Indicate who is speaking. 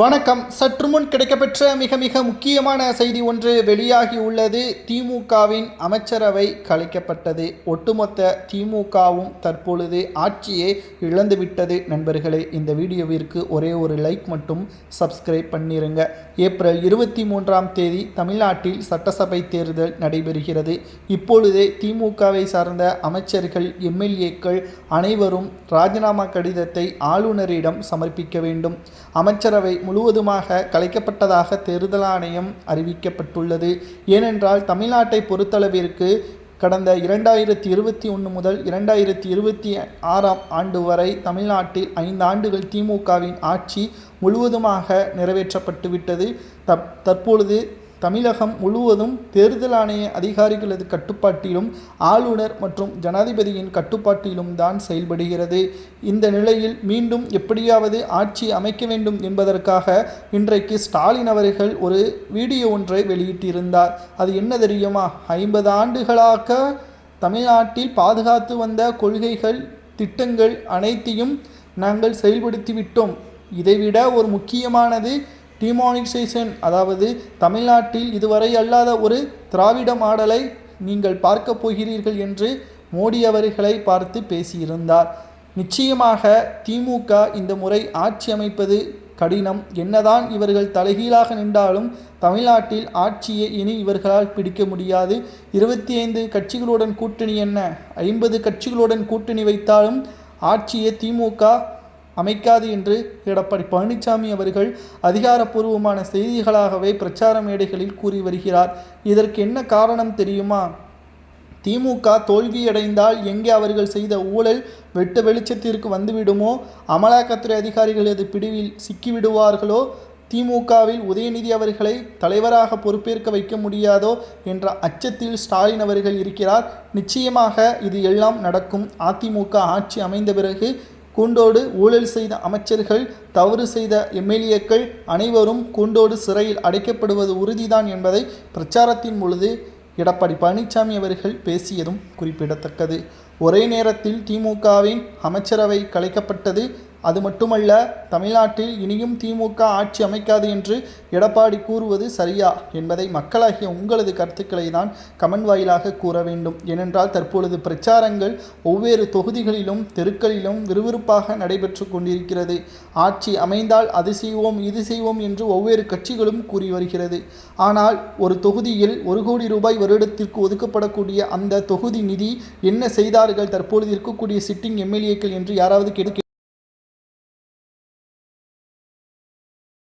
Speaker 1: வணக்கம். சற்று முன் கிடைக்கப்பெற்ற மிக மிக முக்கியமான செய்தி ஒன்று வெளியாகி உள்ளது. திமுகவின் அமைச்சரவை கலைக்கப்பட்டது. ஒட்டுமொத்த திமுகவும் தற்பொழுது ஆட்சியை இழந்துவிட்டது. நண்பர்களே, இந்த வீடியோவிற்கு ஒரே ஒரு லைக் மட்டும் சப்ஸ்கிரைப் பண்ணிருங்க. ஏப்ரல் 23ஆம் தேதி தமிழ்நாட்டில் சட்டசபை தேர்தல் நடைபெறுகிறது. இப்பொழுதே திமுகவை சார்ந்த அமைச்சர்கள், எம்எல்ஏக்கள் அனைவரும் ராஜினாமா கடிதத்தை ஆளுநரிடம் சமர்ப்பிக்க வேண்டும். அமைச்சரவை முழுவதுமாக கலைக்கப்பட்டதாக தேர்தல் ஆணையம் அறிவிக்கப்பட்டுள்ளது. ஏனென்றால் தமிழ்நாட்டை பொறுத்தளவிற்கு கடந்த 2021 முதல் 2026ஆம் ஆண்டு வரை தமிழ்நாட்டில் 5 ஆண்டுகள் திமுகவின் ஆட்சி முழுவதுமாக நிறைவேற்றப்பட்டுவிட்டது. தற்பொழுது தமிழகம் முழுவதும் தேர்தல் ஆணைய அதிகாரிகளது கட்டுப்பாட்டிலும் ஆளுநர் மற்றும் ஜனாதிபதியின் கட்டுப்பாட்டிலும் தான் செயல்படுகிறது. இந்த நிலையில் மீண்டும் எப்படியாவது ஆட்சி அமைக்க வேண்டும் என்பதற்காக இன்றைக்கு ஸ்டாலின் அவர்கள் ஒரு வீடியோ ஒன்றை வெளியிட்டிருந்தார். அது என்ன தெரியுமா? 50 ஆண்டுகளாக தமிழ்நாட்டில் பாதுகாத்து வந்த கொள்கைகள், திட்டங்கள் அனைத்தையும் நாங்கள் செயல்படுத்திவிட்டோம். இதைவிட ஒரு முக்கியமானது டிமானிசேஷன், அதாவது தமிழ்நாட்டில் இதுவரை அல்லாத ஒரு திராவிட மாடலை நீங்கள் பார்க்க போகிறீர்கள் என்று மோடி அவர்களை பார்த்து பேசியிருந்தார். நிச்சயமாக திமுக இந்த முறை ஆட்சி அமைப்பது கடினம். என்னதான் இவர்கள் தலைகீழாக நின்றாலும் தமிழ்நாட்டில் ஆட்சியை இனி இவர்களால் பிடிக்க முடியாது. 25 கட்சிகளுடன் கூட்டணி என்ன, 50 கட்சிகளுடன் கூட்டணி வைத்தாலும் ஆட்சியை திமுக அமைக்காது என்று எடப்பாடி பழனிசாமி அவர்கள் அதிகாரப்பூர்வமான செய்திகளாகவே பிரச்சார மேடைகளில் கூறி வருகிறார். இதற்கு என்ன காரணம் தெரியுமா? திமுக தோல்வியடைந்தால் எங்கே அவர்கள் செய்த ஊழல் வெட்ட வெளிச்சத்திற்கு வந்துவிடுமோ, அமலாக்கத்துறை அதிகாரிகளது பிடிவில் சிக்கிவிடுவார்களோ, திமுகவில் உதயநிதி அவர்களை தலைவராக பொறுப்பேற்க வைக்க முடியாதோ என்ற அச்சத்தில் ஸ்டாலின் அவர்கள் இருக்கிறார். நிச்சயமாக இது எல்லாம் நடக்கும். அதிமுக ஆட்சி அமைந்த பிறகு கூண்டோடு ஊழல் செய்த அமைச்சர்கள், தவறு செய்த எம்எல்ஏக்கள் அனைவரும் கூண்டோடு சிறையில் அடைக்கப்படுவது உறுதிதான் என்பதை பிரச்சாரத்தின் பொழுது எடப்பாடி பழனிசாமி அவர்கள் பேசியதும் குறிப்பிடத்தக்கது. ஒரே நேரத்தில் திமுகவின் அமைச்சரவை கலைக்கப்பட்டது. அது மட்டுமல்ல, தமிழ்நாட்டில் இனியும் திமுக ஆட்சி அமைக்காது என்று எடப்பாடி கூறுவது சரியா என்பதை மக்களாகிய உங்களது கருத்துக்களை தான் கமெண்ட் வாயிலாக கூற வேண்டும். ஏனென்றால் தற்பொழுது பிரச்சாரங்கள் ஒவ்வொரு தொகுதிகளிலும் தெருக்களிலும் விறுவிறுப்பாக நடைபெற்று கொண்டிருக்கிறது. ஆட்சி அமைந்தால் அது செய்வோம், இது செய்வோம் என்று ஒவ்வொரு கட்சிகளும் கூறி வருகிறது. ஆனால் ஒரு தொகுதியில் 1 கோடி ரூபாய் வருடத்திற்கு ஒதுக்கப்படக்கூடிய அந்த தொகுதி நிதி என்ன செய்தார்கள் தற்பொழுது இருக்கக்கூடிய சிட்டிங் எம்எல்ஏக்கள் என்று யாராவது